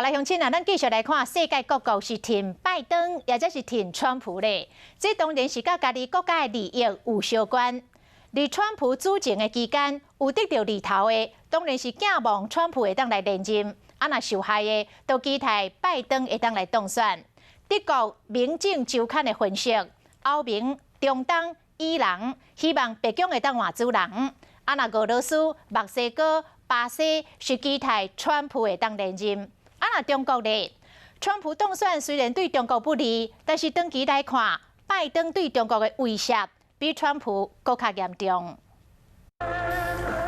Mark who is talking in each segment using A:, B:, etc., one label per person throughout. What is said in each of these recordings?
A: 来，乡亲啊，咱继续来看世界各国是挺拜登，或者是挺川普咧。这当然是甲家己国家的利益有相关。在川普主政的期间，有得到利头的，当然是寄望川普会当来连任；若受害的，都期待拜登会当来当选。德国《民政周刊》的分析，欧盟、中东、伊朗希望北京会当换主人；若俄罗斯、墨西哥、巴西是期待川普会当连任。若中国咧，川普当选虽然对中国不利，但是长期来看，拜登对中国的威胁比川普更加严重。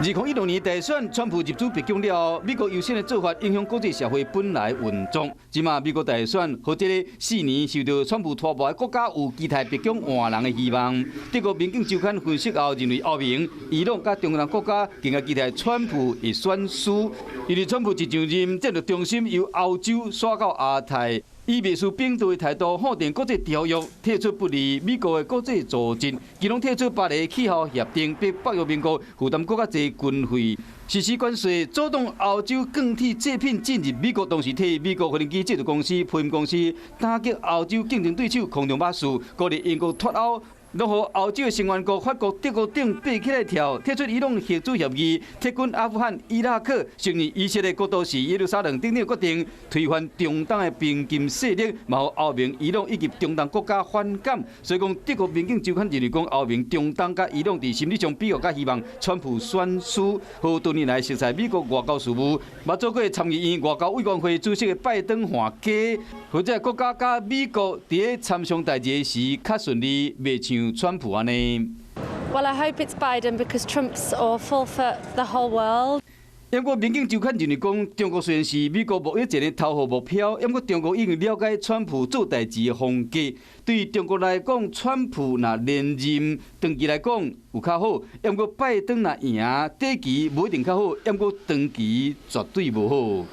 B: 2016年大选，川普入主白宫了后，美国优先的做法影响国际社会本来运作。即马美国大选，和这个4年受到川普拖磨的国家有期待白宫换人的希望。德国《民政周刊》分析后认为，欧盟、伊朗甲中南国家更加期待川普会选输，因为川普一上任，将着重心由欧洲刷到亚太。以秘书秉持的态度否定国际条约，退出不利美国的国际组织，其中退出巴黎气候协定，逼北约盟国负担更加侪军费。实施关税，阻挡欧洲钢铁制品进入美国，同时替美国无人机制造公司、配音公司打击欧洲竞争对手空中巴士，鼓励英国脱欧。落予欧洲的成员国法国、德国等爬起来跳，退出伊朗核子协议，撤军阿富汗、伊拉克，承认以色列国都是耶路撒冷等等决定，推翻中东的边境势力，嘛予欧盟、伊朗以及中东国家反感。所以讲，德国《民政周刊》认为讲，欧盟、中东甲伊朗伫心理上庇护，甲希望川普选输。好多年来熟悉美国外交事务，嘛做过参议院外交委员会主席的拜登换家，或者国家甲美国伫咧参详代志时较顺利，袂像。川普安尼。
C: Well, I hope it's Biden because Trump's awful for the whole world.
B: 英国《民政周刊》认为讲，中国虽然是美国贸易战的头号目标，不过中国已经了解川普做代志的风格。对中国来讲，川普若连任，长期来讲有较好；不过拜登若赢，短期无一定较好；不过长期绝对无好。